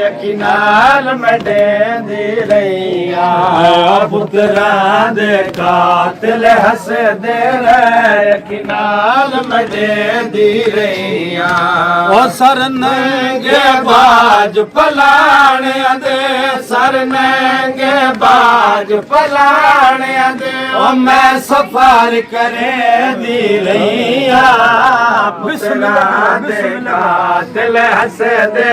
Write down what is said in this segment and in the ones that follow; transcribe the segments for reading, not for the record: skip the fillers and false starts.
यकीनाल मडेंदी रहिया पुत्रां दे कातिल हसदे यकीनाल मडेंदी रहिया ओ सर नंगे बाज पलाने दे सर नंगे बाज पलाने दे ओ मैं सफर करे दी रहिया पुत्रां दे कातिल हसदे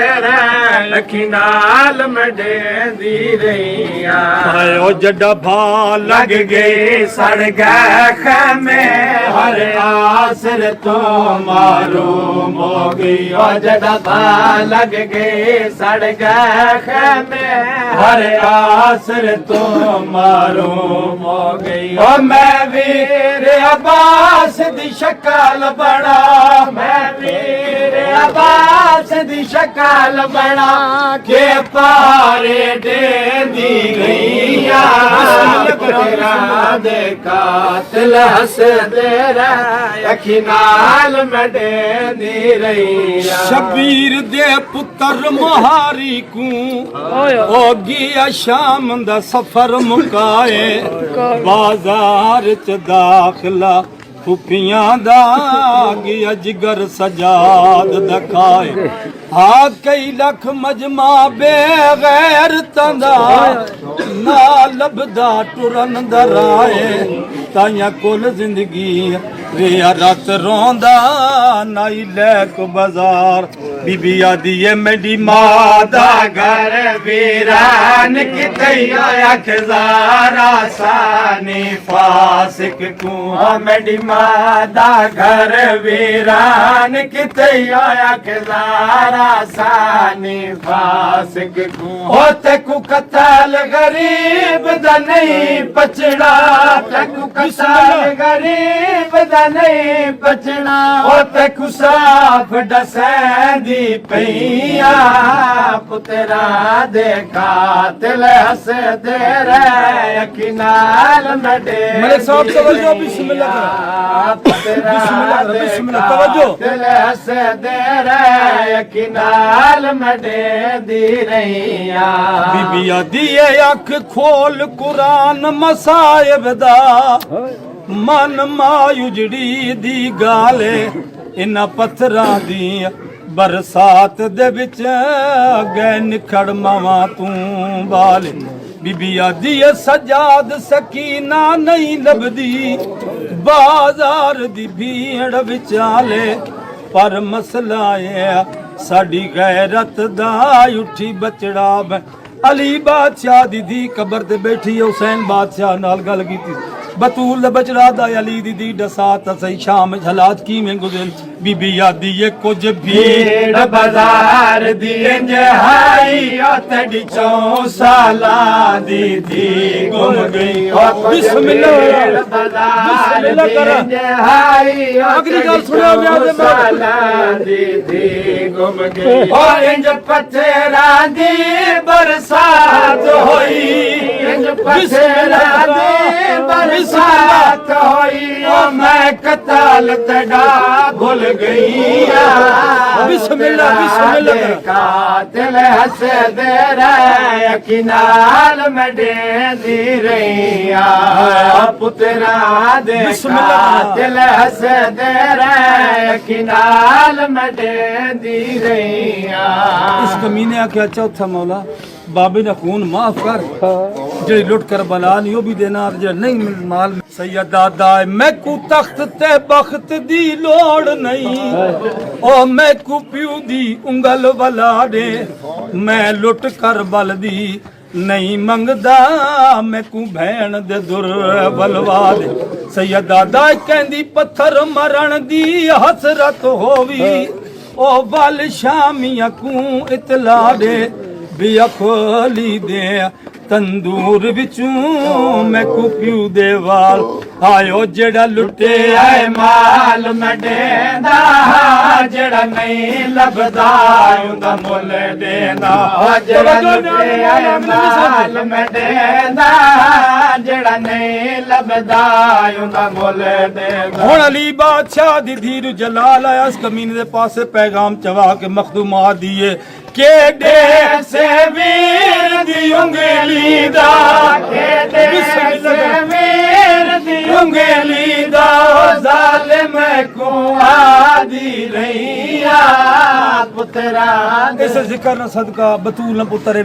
यकीनाल मडेंदी रहिया ओ जड़ा भा लग गई सड़ गए खैमे हर आसर तो मालूम हो गई ओ जड़ा भा लग गई सड़ गए खैमे हर आसर तो मालूम हो गई ओ मैं वीर अब्बास दी शक्ल बड़ा मैं वीर अब्बास दी शक्ल बड़ा के पारे देंदी गईया दे कातिल हसदे यकीनाल मडेंदी रहिया शबीर दे पुत्र मोहारी को ओ गया शाम दा सफर मुकाए बाजार च दाखला खुफियां दा गया जिगर सजाद दखाए हा कई लख मजमा बेगैर तंदा ना लभदा टुरन दराए ताया कुल जिंदगी रिया रात रोंदा नाई लैक बाजार बीबी आदि है मेरी मां दा घर वीरान किते आया खजारा सानी फासिक को मेरी मां दा घर वीरान किते आया खजारा सानी फासिक को ओ तेकू कतल गरीब दा नहीं पचड़ा तेकू कतल गरीब दा नहीं पचड़ा ओ तेकू साफ डसैंदी पईया पुत्रा दे कातिल हसदे यकीनाल मडे मेरे साहब तवज्जो बिस्मिल्लाह बिस्मिल्लाह बिस्मिल्लाह तवज्जो कातिल हसदे यकीनाल मडेंदी रहिया बीबी आदि अख खोल कुरान मसाइब दा मन मायुजड़ी दी गाले इन्हां पत्थरां दी बरसात दे विच गए निखड़ मावा तू बाल बीबी आदि सजाद सकीना नहीं लभदी बाजार दी भीड़ विचाले पर मसला है साडी गैरत दा उठी बचड़ा अली बादशाह दी धी कबर ते बैठी हुसैन बादशाह नाल गल कीती बतूल बचड़ा दा अली दी धी दसा त सही शाम हालात की में गुजर बीबी आदि ये कुछ भीड़ बाजार दी इंजहाई ओ तड़ी 4 साला दी थी गुम गई ओ बिस्मिल्लाह बाजार दी इंजहाई अगली गल सुनो मेरे साला दी थी गुम गई ओ इंज पत्थरा दी बरसात होई इंज पत्थरा दी बरसात होई ओ मैं कतल तड़ा भूल गईया बिस्मिल्लाह बिस्मिल्लाह कातिल हसदे यकीनाल मडेंदी रहिया पुत्रा दे कातिल हसदे यकीनाल मडेंदी रहिया इस कमीने आख्या चौथा मौला बाबे ने खून माफ कर जे लुट कर बला नहीं भी देना जे नहीं माल सैयदा दाए मैं को तख्त ते बख्त दी लोड़ नहीं ओ मैं को प्यू दी उंगल वाला दे मैं लुट कर बल दी नहीं मंगदा मैं को भैन दे दुर बलवा दे सैयदा दाए कहंदी पत्थर मरण दी हसरत होवी ओ बल शामिया को इतला दे बिया खोली दे तंदूर विचूं मैं कुपियू दे वाल आयो जेड़ा लुटे आए माल मडेंदा जेड़ा नहीं लभदा उंदा मुल देंदा जेड़ा लुटे आए माल मडेंदा जेड़ा नहीं लभदा उंदा मुल देंदा। हुण अली बादशाह दी धीर जलाल आया इस कमीने दे पासे पैगाम चवा के मखदूमात दिए केडे से वीर दी उंगली दा केडे से वीर दी उंगली दा जालिम को आदी रहिया पुत्रा इस जिक्र न सदका बतूल न पुत्रे